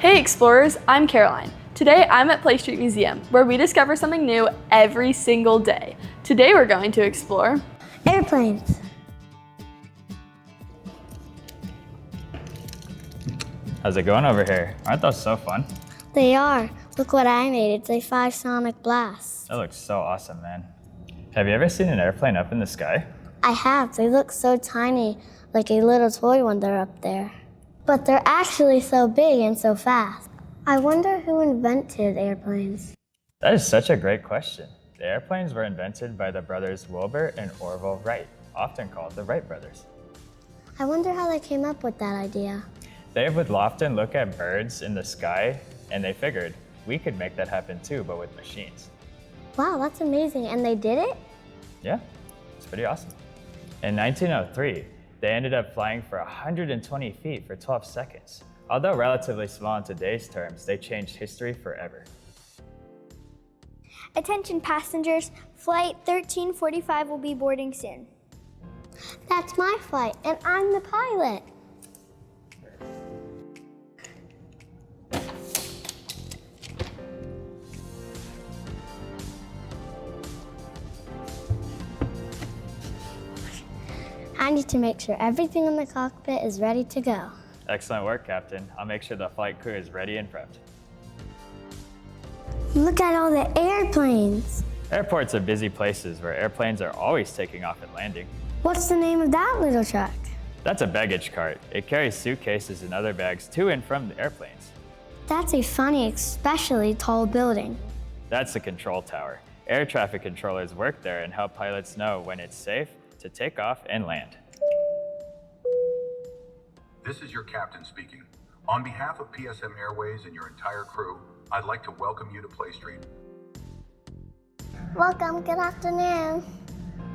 Hey explorers, I'm Caroline. Today I'm at Play Street Museum, where we discover something new every single day. Today we're going to explore airplanes. How's it going over here? Aren't those so fun? They are. Look what I made. It's a 5 sonic blast. That looks so awesome, man. Have you ever seen an airplane up in the sky? I have. They look so tiny, like a little toy when they're up there. But they're actually so big and so fast. I wonder who invented airplanes. That is such a great question. The airplanes were invented by the brothers Wilbur and Orville Wright, often called the Wright brothers. I wonder how they came up with that idea. They would often look at birds in the sky, and they figured, we could make that happen too, but with machines. Wow, that's amazing. And they did it? Yeah, it's pretty awesome. In 1903, they ended up flying for 120 feet for 12 seconds. Although relatively small in today's terms, they changed history forever. Attention passengers, flight 1345 will be boarding soon. That's my flight, and I'm the pilot. I need to make sure everything in the cockpit is ready to go. Excellent work, Captain. I'll make sure the flight crew is ready and prepped. Look at all the airplanes. Airports are busy places where airplanes are always taking off and landing. What's the name of that little truck? That's a baggage cart. It carries suitcases and other bags to and from the airplanes. That's a funny, especially tall building. That's the control tower. Air traffic controllers work there and help pilots know when it's safe to take off and land. This is your captain speaking. On behalf of PSM Airways and your entire crew, I'd like to welcome you to Play Street. Welcome, good afternoon.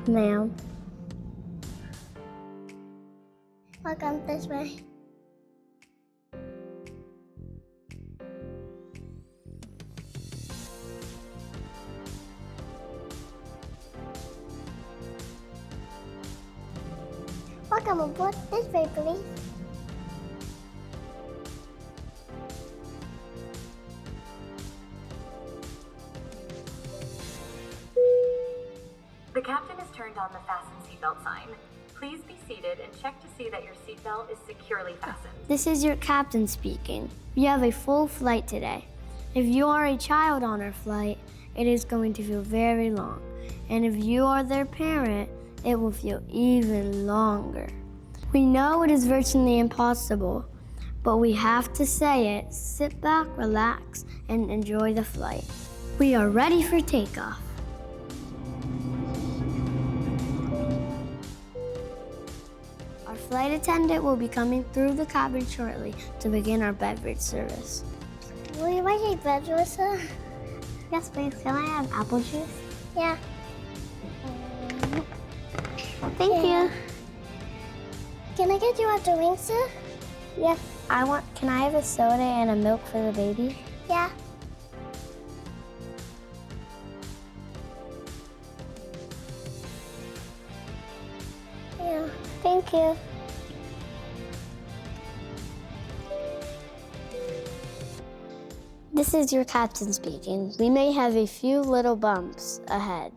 Ma'am. Welcome this way. Welcome aboard this way, please. The captain has turned on the fasten seatbelt sign. Please be seated and check to see that your seatbelt is securely fastened. This is your captain speaking. We have a full flight today. If you are a child on our flight, it is going to feel very long. And if you are their parent, it will feel even longer. We know it is virtually impossible, but we have to say it. Sit back, relax, and enjoy the flight. We are ready for takeoff. Our flight attendant will be coming through the cabin shortly to begin our beverage service. Will you like a beverage, sir? Yes, please. Can I have apple juice? Yeah. Thank you. Can I get you a drink, sir? Yes. Can I have a soda and a milk for the baby? Yeah. Yeah, thank you. This is your captain speaking. We may have a few little bumps ahead.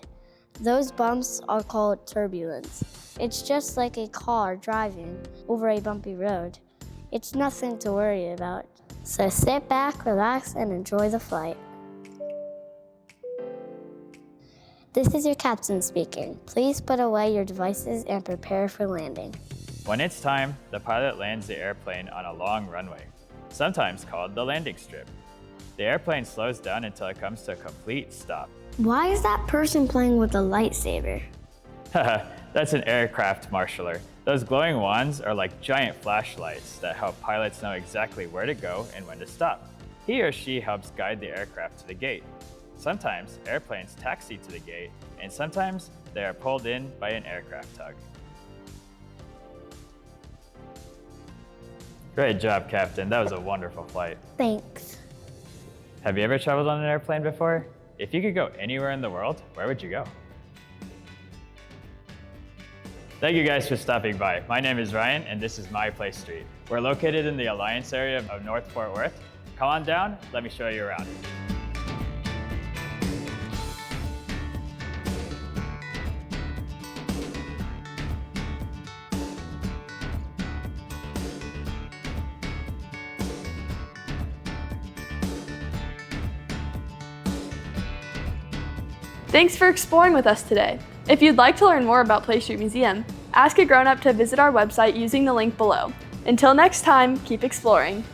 Those bumps are called turbulence. It's just like a car driving over a bumpy road. It's nothing to worry about. So sit back, relax, and enjoy the flight. This is your captain speaking. Please put away your devices and prepare for landing. When it's time, the pilot lands the airplane on a long runway, sometimes called the landing strip. The airplane slows down until it comes to a complete stop. Why is that person playing with a lightsaber? That's an aircraft marshaller. Those glowing wands are like giant flashlights that help pilots know exactly where to go and when to stop. He or she helps guide the aircraft to the gate. Sometimes airplanes taxi to the gate, and sometimes they are pulled in by an aircraft tug. Great job, Captain. That was a wonderful flight. Thanks. Have you ever traveled on an airplane before? If you could go anywhere in the world, where would you go? Thank you guys for stopping by. My name is Ryan, and this is My Play Street. We're located in the Alliance area of North Fort Worth. Come on down, let me show you around. Thanks for exploring with us today. If you'd like to learn more about Play Street Museum, ask a grown-up to visit our website using the link below. Until next time, keep exploring.